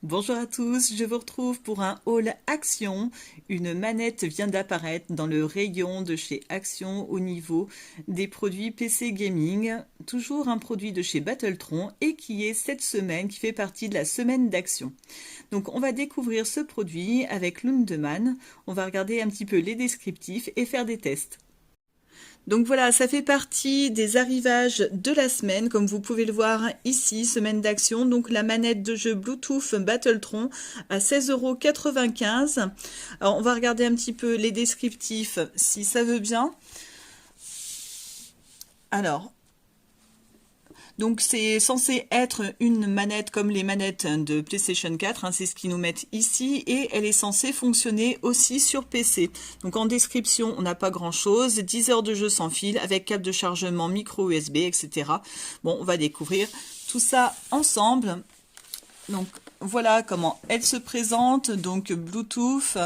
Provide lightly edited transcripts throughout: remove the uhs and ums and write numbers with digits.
Bonjour à tous, je vous retrouve pour un haul Action. Une manette vient d'apparaître dans le rayon de chez Action au niveau des produits PC Gaming. Toujours un produit de chez Battletron et qui est cette semaine, qui fait partie de la semaine d'Action. Donc on va découvrir ce produit avec Lundemann. On va regarder un petit peu les descriptifs et faire des tests. Donc voilà, ça fait partie des arrivages de la semaine, comme vous pouvez le voir ici, semaine d'action. Donc la manette de jeu Bluetooth Battletron à 16,95 €. Alors on va regarder un petit peu les descriptifs si ça veut bien. Alors, donc c'est censé être une manette comme les manettes de PlayStation 4, hein, c'est ce qu'ils nous mettent ici, et elle est censée fonctionner aussi sur PC. Donc en description, on n'a pas grand chose, 10 heures de jeu sans fil, avec câble de chargement micro USB, etc. Bon, on va découvrir tout ça ensemble. Donc voilà comment elle se présente, donc Bluetooth,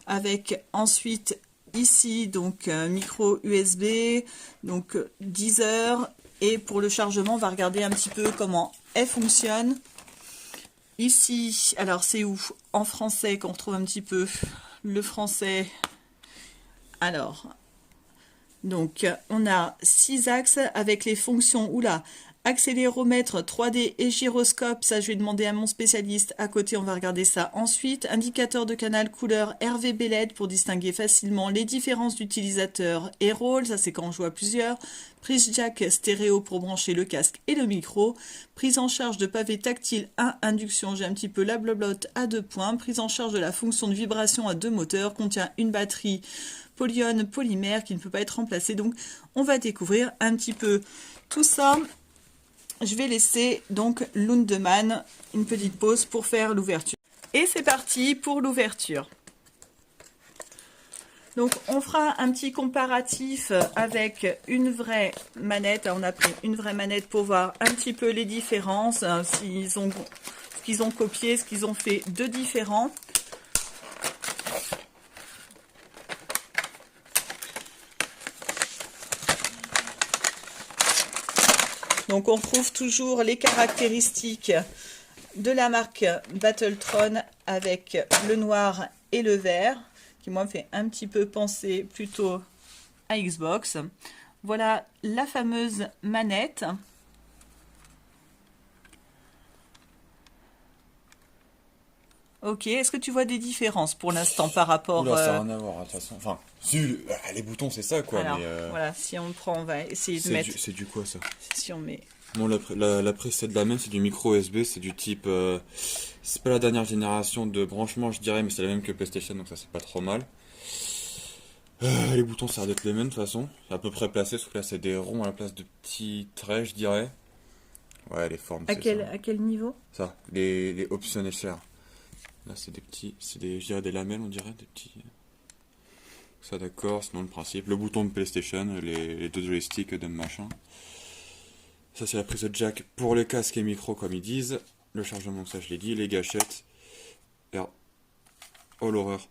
avec ensuite ici donc micro USB, donc 10 heures. Et pour le chargement, on va regarder un petit peu comment elle fonctionne. Ici, alors c'est où? En français, qu'on retrouve un petit peu le français. Alors, donc on a 6 axes avec les fonctions, accéléromètre 3D et gyroscope, ça je vais demander à mon spécialiste à côté, on va regarder ça ensuite. Indicateur de canal couleur RVB LED pour distinguer facilement les différences d'utilisateurs et rôles, ça c'est quand on joue à plusieurs. Prise jack stéréo pour brancher le casque et le micro. Prise en charge de pavé tactile 1, induction, j'ai un petit peu la blablote à 2 points. Prise en charge de la fonction de vibration à 2 moteurs, contient une batterie polyone polymère qui ne peut pas être remplacée. Donc on va découvrir un petit peu tout ça. Je vais laisser donc Lundemann une petite pause pour faire l'ouverture. Et c'est parti pour l'ouverture. Donc on fera un petit comparatif avec une vraie manette. On a pris une vraie manette pour voir un petit peu les différences, ce qu'ils ont copié, ce qu'ils ont fait de différent. Donc on retrouve toujours les caractéristiques de la marque Battletron avec le noir et le vert, qui moi me fait un petit peu penser plutôt à Xbox. Voilà la fameuse manette. Ok, est-ce que tu vois des différences pour l'instant par rapport... Oula, ça n'a rien à voir, de toute façon. Enfin, si, les boutons, c'est ça, quoi. Alors, mais voilà, si on le prend, on va essayer de mettre... C'est du quoi, ça? Si on met... Bon, la prise de la même, c'est du micro USB, c'est du type... c'est pas la dernière génération de branchement, je dirais, mais c'est la même que PlayStation, donc ça, c'est pas trop mal. Les boutons, ça a l'air d'être les mêmes, de toute façon. C'est à peu près placé, sauf que là, c'est des ronds à la place de petits traits, je dirais. Ouais, les formes, c'est ça. À quel niveau? Ça, les options chers. Là, c'est des petits... C'est des, je dirais, des lamelles, on dirait, des petits... Ça d'accord, sinon le principe. Le bouton de PlayStation, les deux joysticks de machin. Ça c'est la prise de jack pour le casque et micro comme ils disent. Le chargement, ça je l'ai dit. Les gâchettes. Oh l'horreur.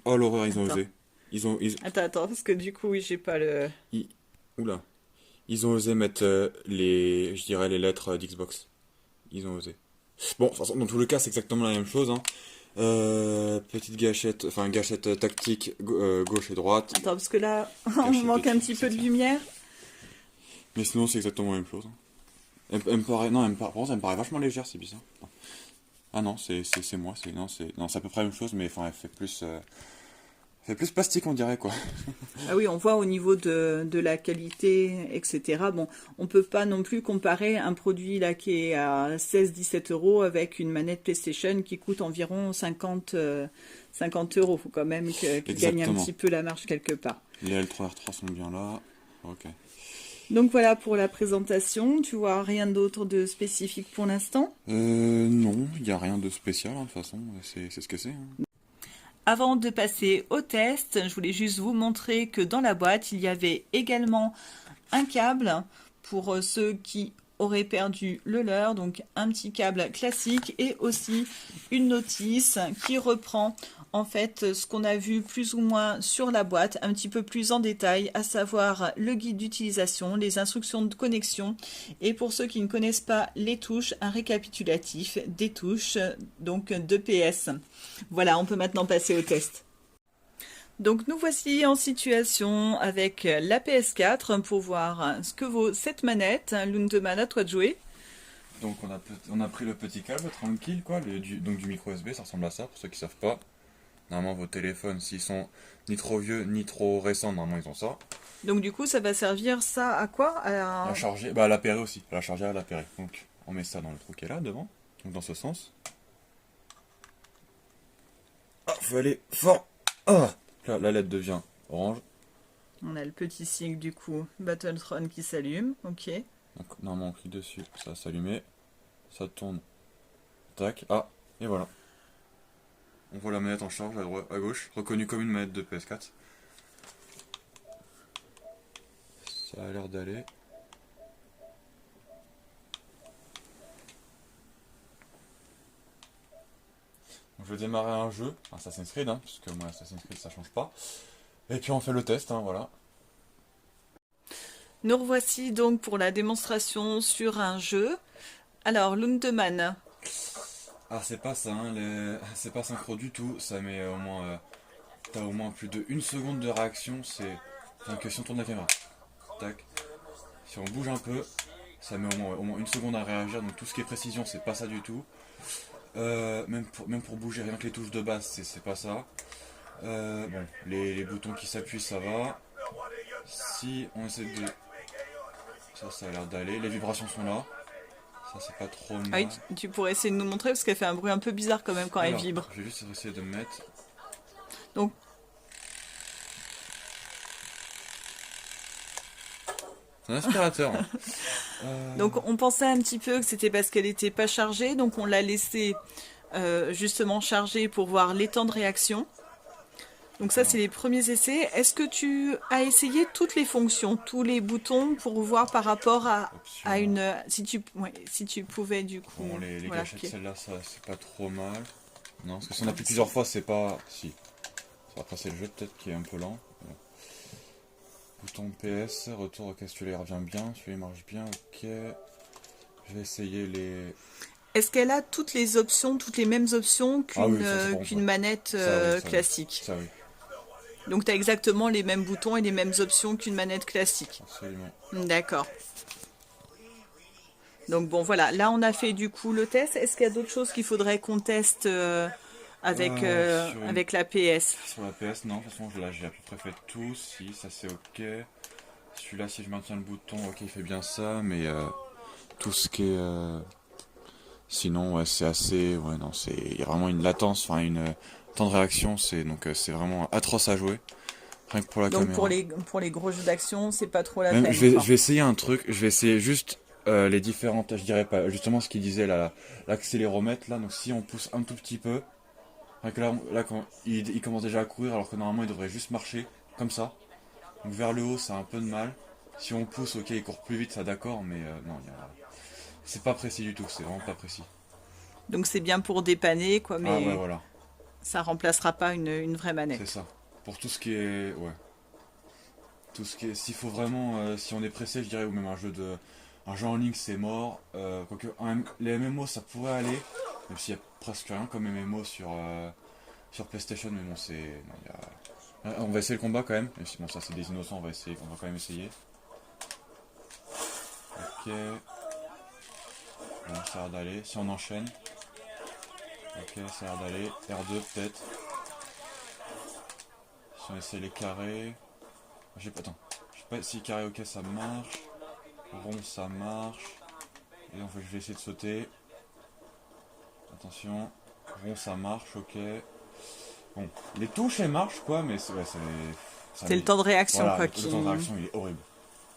Oh l'horreur, ils ont osé. Attends, parce que du coup, oui, j'ai pas le... Oula. Ils ont osé mettre je dirais les lettres d'Xbox. Ils ont osé. Bon, de toute façon, dans tous les cas, c'est exactement la même chose, hein. Petite gâchette, enfin gâchette tactique gauche et droite. Attends, parce que là, on manque un petit peu de lumière. Mais sinon, c'est exactement la même chose. Elle me paraît, non, par contre, elle me paraît vachement légère, c'est bizarre. Ah non, c'est moi, c'est à peu près la même chose, mais enfin, elle fait plus plastique, on dirait, quoi. Ah oui, on voit au niveau de la qualité, etc. Bon, on peut pas non plus comparer un produit là qui est à 16-17 € avec une manette PlayStation qui coûte environ 50 €. Faut quand même qu'il gagne un petit peu la marge quelque part. Les L3R3 sont bien là. Ok. Donc voilà pour la présentation. Tu vois rien d'autre de spécifique pour l'instant? Non, il n'y a rien de spécial, hein, de toute façon, c'est ce que c'est. Hein. Avant de passer au test, je voulais juste vous montrer que dans la boîte, il y avait également un câble pour ceux qui auraient perdu le leur, donc un petit câble classique et aussi une notice qui reprend en fait ce qu'on a vu plus ou moins sur la boîte, un petit peu plus en détail, à savoir le guide d'utilisation, les instructions de connexion et pour ceux qui ne connaissent pas les touches, un récapitulatif des touches donc de PS. Voilà, on peut maintenant passer au test. Donc nous voici en situation avec la PS4 pour voir ce que vaut cette manette. Lundemann, à toi de jouer. Donc on a pris le petit câble tranquille quoi, donc du micro USB, ça ressemble à ça pour ceux qui savent pas. Normalement vos téléphones s'ils sont ni trop vieux ni trop récents, normalement ils ont ça. Donc du coup ça va servir ça à quoi? À charger, bah à l'appairer aussi, à la charger à l'appairer. Donc on met ça dans le trou qui est là devant, donc dans ce sens. Ah, faut aller fort. Ah, là la LED devient orange. On a le petit sigle du coup, Battletron qui s'allume, ok. Donc normalement on clique dessus, ça va s'allumer, ça tourne, tac, ah, et voilà. On voit la manette en charge à droite, à gauche, reconnue comme une manette de PS4. Ça a l'air d'aller. Donc je vais démarrer un jeu, Assassin's Creed, parce que moi Assassin's Creed ça change pas. Et puis on fait le test, voilà. Nous revoici donc pour la démonstration sur un jeu. Alors Lundemann. Ah c'est pas ça, c'est pas synchro du tout, ça met au moins... t'as au moins plus de 1 seconde de réaction, c'est... Enfin que si on tourne la caméra, tac. Si on bouge un peu, ça met au moins 1 seconde à réagir, donc tout ce qui est précision c'est pas ça du tout. Même pour bouger, rien que les touches de base, c'est pas ça. Bon, les boutons qui s'appuient, ça va. Si on essaie de... Ça a l'air d'aller. Les vibrations sont là. Ça, c'est pas trop mal. Ah oui, tu pourrais essayer de nous montrer parce qu'elle fait un bruit un peu bizarre quand même quand elle vibre. Je vais juste essayer de me mettre... Donc... C'est un aspirateur. Donc on pensait un petit peu que c'était parce qu'elle n'était pas chargée, donc on l'a laissée justement chargée pour voir les temps de réaction. Donc ça c'est les premiers essais. Est-ce que tu as essayé toutes les fonctions, tous les boutons pour voir par rapport à une... Si tu pouvais du coup... Bon, les voilà, gâchettes, celle-là, ça c'est pas trop mal. Non, parce que si on appuie plusieurs fois, c'est pas... Si. Après c'est le jeu peut-être qui est un peu lent. Voilà. Bouton PS, retour celui-là revient bien, celui-là marche bien, ok. Je vais essayer les... Est-ce qu'elle a toutes les options, toutes les mêmes options qu'une manette classique? Ça oui. Donc tu as exactement les mêmes boutons et les mêmes options qu'une manette classique. Absolument. D'accord. Donc bon voilà, là on a fait du coup le test. Est-ce qu'il y a d'autres choses qu'il faudrait qu'on teste avec la PS? Sur la PS, non, de toute façon là j'ai à peu près fait tout, si ça c'est ok. Celui-là si je maintiens le bouton, ok il fait bien ça, mais tout ce qui est... Sinon ouais c'est assez... Ouais non, il y a vraiment une latence, enfin une temps de réaction, c'est vraiment atroce à jouer. Rien que pour la caméra. Donc pour les gros jeux d'action, c'est pas trop la Même, peine. je vais essayer un truc, je vais essayer juste les différentes, je dirais pas, justement ce qu'il disait l'accéléromètre là, donc si on pousse un tout petit peu, donc là quand il commence déjà à courir alors que normalement il devrait juste marcher, comme ça. Donc vers le haut ça a un peu de mal. Si on pousse, ok il court plus vite, ça d'accord, mais non, c'est pas précis du tout, c'est vraiment pas précis. Donc c'est bien pour dépanner quoi, mais ouais, voilà. Ça remplacera pas une vraie manette. C'est ça. Pour tout ce qui est... Ouais. Tout ce qui est... S'il faut vraiment... si on est pressé, je dirais, ou même un jeu en ligne, c'est mort. Quoique, les MMO, ça pourrait aller. Même s'il y a presque rien comme MMO sur PlayStation. Mais bon, c'est... On va essayer le combat quand même. Même si, bon, ça, c'est des innocents. On va quand même essayer. Ok. Bon, ça a l'air d'aller. Si on enchaîne... Ok, ça a l'air d'aller. R2 peut-être. Si on essaie les carrés... Attends, je sais pas si carré ok ça marche. Rond ça marche. Et en fait je vais essayer de sauter. Attention. Rond ça marche, ok. Bon, les touches elles marchent quoi, mais c'est le temps de réaction voilà, quoi. Le temps de réaction il est horrible.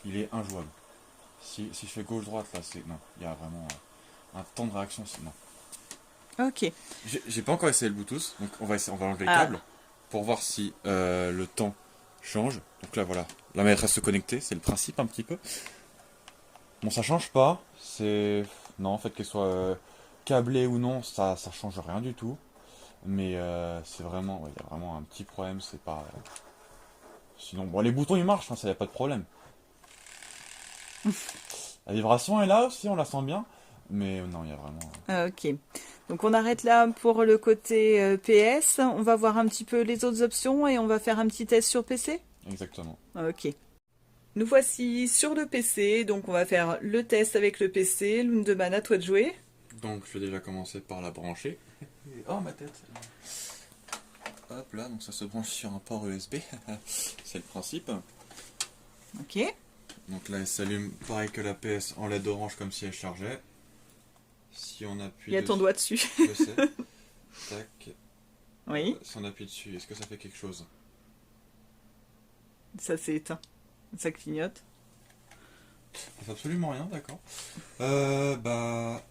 Il est injouable. Si je fais gauche-droite là, c'est... Non, il y a vraiment un temps de réaction, c'est... Non. Ok. J'ai pas encore essayé le Bluetooth, donc on va enlever le câble pour voir si le temps change. Donc là voilà, la manette reste connectée, c'est le principe un petit peu. Bon ça change pas, c'est... Non en fait qu'elle soit câblée ou non, ça change rien du tout. Mais c'est vraiment, ouais, il y a vraiment un petit problème, c'est pas... Sinon, bon, les boutons ils marchent, hein, ça y a pas de problème. La vibration est là aussi, on la sent bien. Mais non, il y a vraiment... Ah, ok. Donc on arrête là pour le côté PS. On va voir un petit peu les autres options et on va faire un petit test sur PC. Exactement. Ah, ok. Nous voici sur le PC. Donc on va faire le test avec le PC. Lundemann, à toi de jouer. Donc je vais déjà commencer par la brancher. Oh ma tête. Hop là, donc ça se branche sur un port USB. C'est le principe. Ok. Donc là elle s'allume pareil que la PS en LED orange comme si elle chargeait. Si on appuie Il y a ton dessus, doigt dessus. je sais. Tac. Oui. Si on appuie dessus, est-ce que ça fait quelque chose? Ça s'est éteint. Ça clignote. Ça fait absolument rien, d'accord. Bah,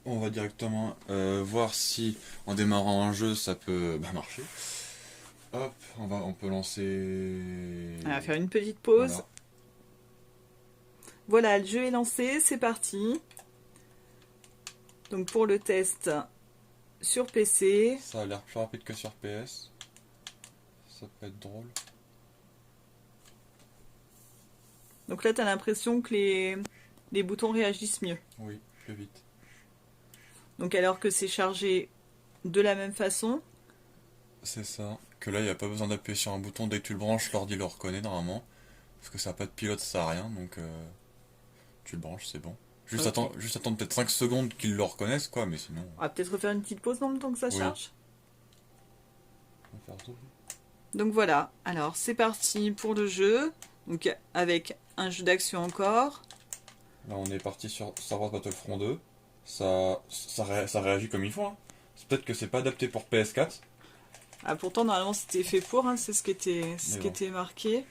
on va directement voir si en démarrant un jeu ça peut marcher. Hop, on peut lancer. On va faire une petite pause. Voilà. Voilà, le jeu est lancé, c'est parti. Donc pour le test sur PC. Ça a l'air plus rapide que sur PS. Ça peut être drôle. Donc là, tu as l'impression que les boutons réagissent mieux. Oui, plus vite. Donc alors que c'est chargé de la même façon. C'est ça. Que là, il n'y a pas besoin d'appuyer sur un bouton. Dès que tu le branches, l'ordi le reconnaît normalement. Parce que ça n'a pas de pilote, ça sert à rien. Donc tu le branches, c'est bon. Juste Ok. attendre peut-être 5 secondes qu'il le reconnaisse, quoi. Mais sinon, On va peut-être refaire une petite pause dans le temps que ça Oui. charge. on va faire tout. Donc voilà, alors c'est parti pour le jeu. Donc avec un jeu d'action encore. Là, on est parti sur Star Wars Battlefront 2. Ça réagit comme il faut, hein. C'est peut-être que c'est pas adapté pour PS4. Ah, pourtant, normalement, c'était fait pour, hein, c'est ce qui Mais bon. était marqué.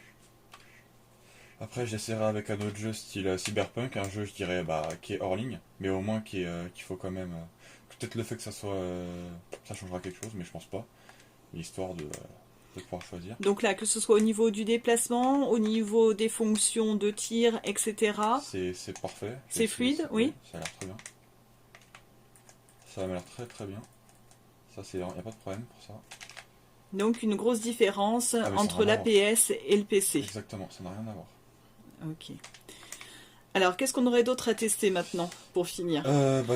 Après, j'essaierai avec un autre jeu style Cyberpunk, un jeu, je dirais, qui est hors ligne, mais au moins qu'il faut quand même. Peut-être le fait que ça soit. Ça changera quelque chose, mais je pense pas. Histoire de pouvoir choisir. Donc là, que ce soit au niveau du déplacement, au niveau des fonctions de tir, etc. C'est parfait. C'est fluide, oui. Ça a l'air très bien. Ça a l'air très très bien. Ça, y a pas de problème pour ça. Donc une grosse différence Ah, mais ça entre n'a rien la à voir. PS et le PC. Exactement, ça n'a rien à voir. Ok. Alors, qu'est-ce qu'on aurait d'autre à tester maintenant, pour finir?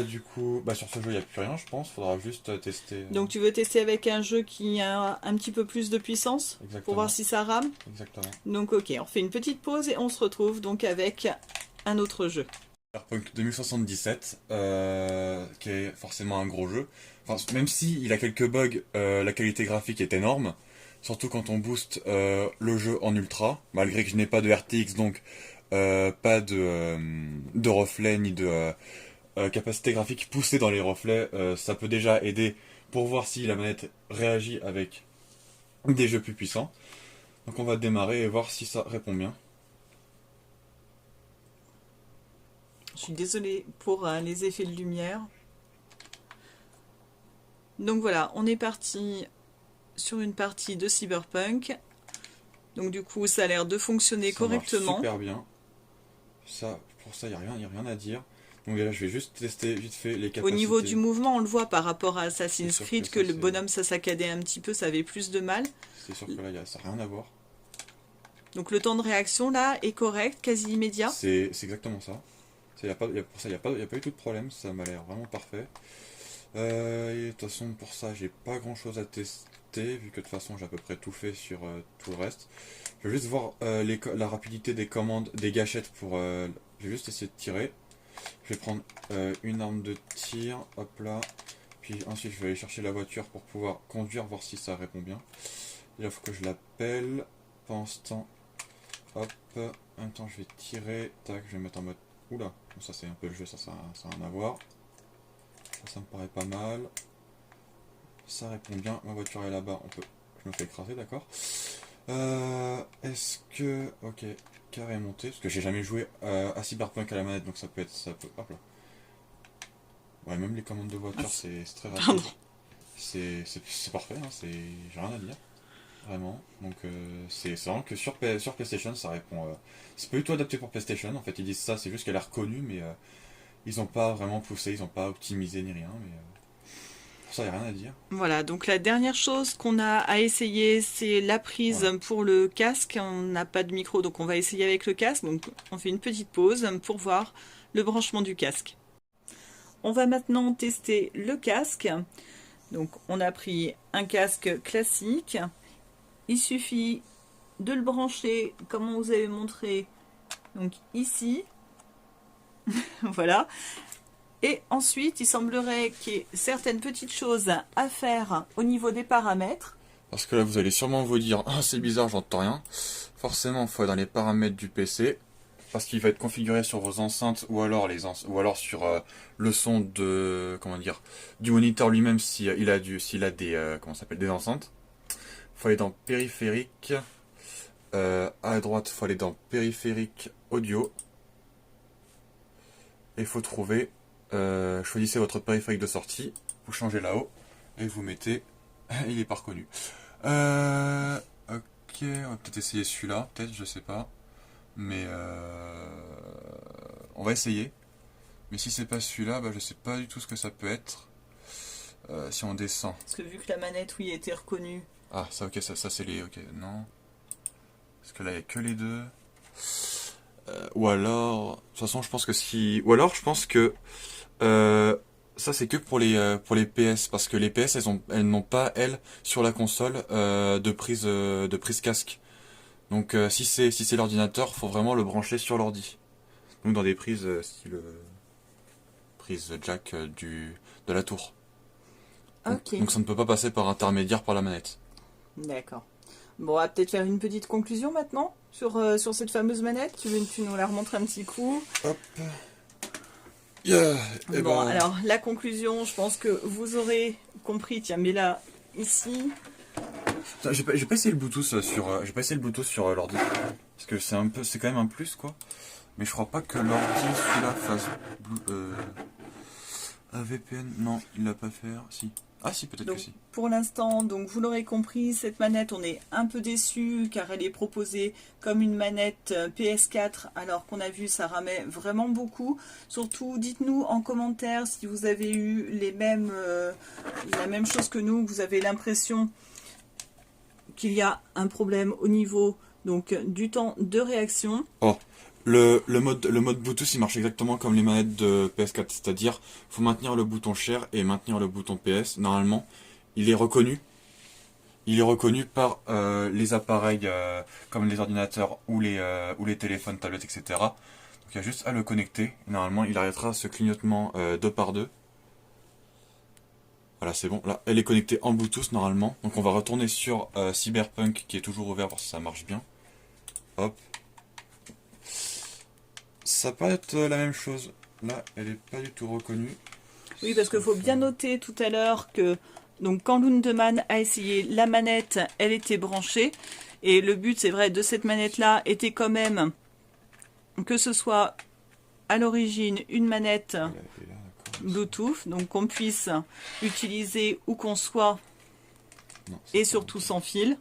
Du coup, sur ce jeu, il n'y a plus rien, je pense. Faudra juste tester. Donc tu veux tester avec un jeu qui a un petit peu plus de puissance, pour Exactement. voir si ça rame? Exactement. Donc ok, on fait une petite pause et on se retrouve donc avec un autre jeu. Cyberpunk 2077, qui est forcément un gros jeu. Enfin, même si il a quelques bugs, la qualité graphique est énorme. Surtout quand on booste le jeu en ultra, malgré que je n'ai pas de RTX, donc pas de reflets ni de capacité graphique poussée dans les reflets. Ça peut déjà aider pour voir si la manette réagit avec des jeux plus puissants. Donc on va démarrer et voir si ça répond bien. Je suis désolée pour les effets de lumière. Donc voilà, on est parti sur une partie de Cyberpunk. Donc du coup, ça a l'air de fonctionner Ça correctement. marche super bien. Pour ça, il n'y a rien à dire. Donc là, je vais juste tester vite fait les capacités. Au niveau du mouvement, on le voit par rapport à Assassin's C'est sûr Creed que que ça, le c'est- bonhomme ça saccadait un petit peu, ça avait plus de mal. C'est sûr que là, ça n'a rien à voir. Donc le temps de réaction là est correct, quasi immédiat. C'est exactement ça. Pour ça, il n'y a pas eu tout de problème. Ça m'a l'air vraiment parfait. Et de toute façon, pour ça, j'ai pas grand chose à tester, vu que de toute façon, j'ai à peu près tout fait sur tout le reste. Je vais juste voir la rapidité des commandes, des gâchettes pour. Je vais juste essayer de tirer. Je vais prendre une arme de tir, hop là. Puis ensuite, je vais aller chercher la voiture pour pouvoir conduire, voir si ça répond bien. Et là, il faut que je l'appelle. Pendant ce temps, hop. En même temps, je vais tirer. Tac, je vais mettre en mode. Oula, bon, ça c'est un peu le jeu, ça n'a rien à voir. Ça me paraît pas mal. Ça répond bien. Ma voiture est là-bas. Je me fais écraser, d'accord. Est-ce que... Ok, carré monté. Parce que j'ai jamais joué à Cyberpunk à la manette, donc ça peut... Hop là. Ouais, même les commandes de voiture, c'est très rapide. Pardon. C'est parfait, hein, j'ai rien à dire. Vraiment. Donc c'est vraiment que sur PlayStation, ça répond... c'est pas du tout adapté pour PlayStation. En fait, ils disent ça, c'est juste qu'elle est reconnue, mais... ils ont pas vraiment poussé, ils ont pas optimisé ni rien, mais Ça, y a rien à dire. Voilà, donc la dernière chose qu'on a à essayer, c'est la prise Voilà. pour le casque. On n'a pas de micro, donc on va essayer avec le casque. Donc on fait une petite pause pour voir le branchement du casque. On va maintenant tester le casque. Donc on a pris un casque classique. Il suffit de le brancher comme on vous avait montré, donc ici. Voilà. Et ensuite, il semblerait qu'il y ait certaines petites choses à faire au niveau des paramètres. Parce que là, vous allez sûrement vous dire, ah, c'est bizarre, j'entends rien. Forcément, il faut aller dans les paramètres du PC. Parce qu'il va être configuré sur vos enceintes ou alors sur le son de comment dire du moniteur lui-même s'il a des comment ça s'appelle des enceintes. Faut aller dans périphérique. À droite, faut aller dans périphérique audio. Et il faut trouver choisissez votre périphérique de sortie, vous changez là-haut et vous mettez il est pas reconnu. Ok, on va peut-être essayer celui-là, peut-être, je sais pas. Mais on va essayer. Mais si c'est pas celui-là, bah, je sais pas du tout ce que ça peut être. Si on descend. Parce que vu que la manette, oui, était reconnue. Ah, ça, ok, ça c'est les. Ok, non. Parce que là, il n'y a que les deux. Ou alors. De toute façon, je pense que si. Ou alors, je pense que. Ça, c'est que pour les PS. Parce que les PS, elles n'ont pas, elles, sur la console, de prise casque. Donc si c'est l'ordinateur, faut vraiment le brancher sur l'ordi. Donc dans des prises style prise jack de la tour. Ok. Donc ça ne peut pas passer par intermédiaire par la manette. D'accord. Bon, on va peut-être faire une petite conclusion maintenant sur cette fameuse manette. Tu nous la remontres un petit coup. Hop. Yeah. Et Bon, ben, alors la conclusion, je pense que vous aurez compris. Tiens, mais là, ici. j'ai pas essayé le Bluetooth sur l'ordi parce que c'est quand même un plus quoi. Mais je crois pas que l'ordi celui-là fasse un VPN. Non, il l'a pas fait. Si. Ah si, peut-être Donc, que si. pour l'instant, donc vous l'aurez compris, cette manette, on est un peu déçu car elle est proposée comme une manette PS4, alors qu'on a vu ça ramait vraiment beaucoup. Surtout, dites-nous en commentaire si vous avez eu la même chose que nous, que vous avez l'impression qu'il y a un problème au niveau donc du temps de réaction. Oh, le mode Bluetooth il marche exactement comme les manettes de PS4, c'est-à-dire faut maintenir le bouton share et maintenir le bouton PS. Normalement, il est reconnu. Il est reconnu par les appareils comme les ordinateurs ou les téléphones, tablettes, etc. Donc il y a juste à le connecter. Normalement, il arrêtera ce clignotement 2 par 2. Voilà, c'est bon. Là, elle est connectée en Bluetooth normalement. Donc on va retourner sur Cyberpunk qui est toujours ouvert voir si ça marche bien. Hop. Ça peut être la même chose. Là, elle est pas du tout reconnue. Oui, parce qu'il faut bien noter tout à l'heure que donc quand Lundemann a essayé la manette, elle était branchée. Et le but, c'est vrai, de cette manette-là était quand même que ce soit à l'origine une manette Bluetooth, donc qu'on puisse utiliser où qu'on soit Non, et surtout sans fil.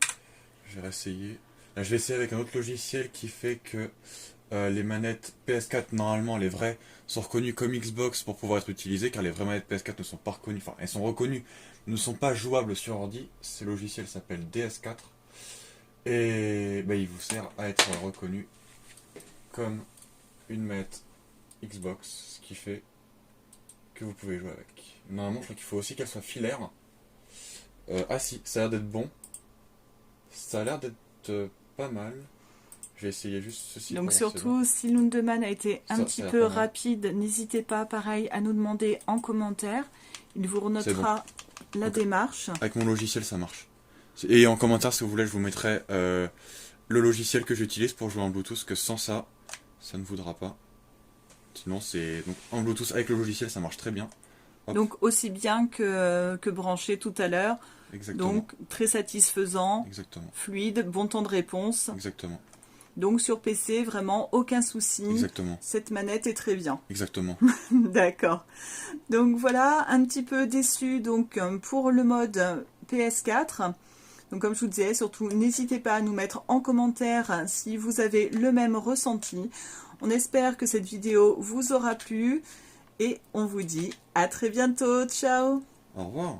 je vais réessayer. Là, je vais essayer avec un autre logiciel qui fait que les manettes PS4, normalement, les vraies, sont reconnues comme Xbox pour pouvoir être utilisées, car les vraies manettes PS4 ne sont pas reconnues, enfin, elles sont reconnues, ne sont pas jouables sur ordi. Ce logiciel s'appelle DS4, et bah, il vous sert à être reconnu comme une manette Xbox, ce qui fait que vous pouvez jouer avec. Normalement, je crois qu'il faut aussi qu'elle soit filaire. Ah si, ça a l'air d'être bon. Ça a l'air d'être pas mal. Je vais essayer juste ceci. Donc pour voir si c'est bon. surtout, si Lundemann a été un Ça petit a l'air peu pas mal. rapide, n'hésitez pas, pareil, à nous demander en commentaire. Il vous renotera la Donc, démarche. Avec mon logiciel, ça marche. Et en commentaire, si vous voulez, je vous mettrai le logiciel que j'utilise pour jouer en Bluetooth, parce que sans ça, ça ne voudra pas. Sinon, c'est donc en Bluetooth avec le logiciel, ça marche très bien. Hop. Donc aussi bien que branché tout à l'heure. Exactement. Donc très satisfaisant, Exactement. fluide, bon temps de réponse. Exactement. Donc sur PC, vraiment aucun souci. Exactement. Cette manette est très bien. Exactement. D'accord. Donc voilà, un petit peu déçu donc pour le mode PS4. Donc comme je vous disais, surtout n'hésitez pas à nous mettre en commentaire si vous avez le même ressenti. On espère que cette vidéo vous aura plu et on vous dit à très bientôt. Ciao! Au revoir.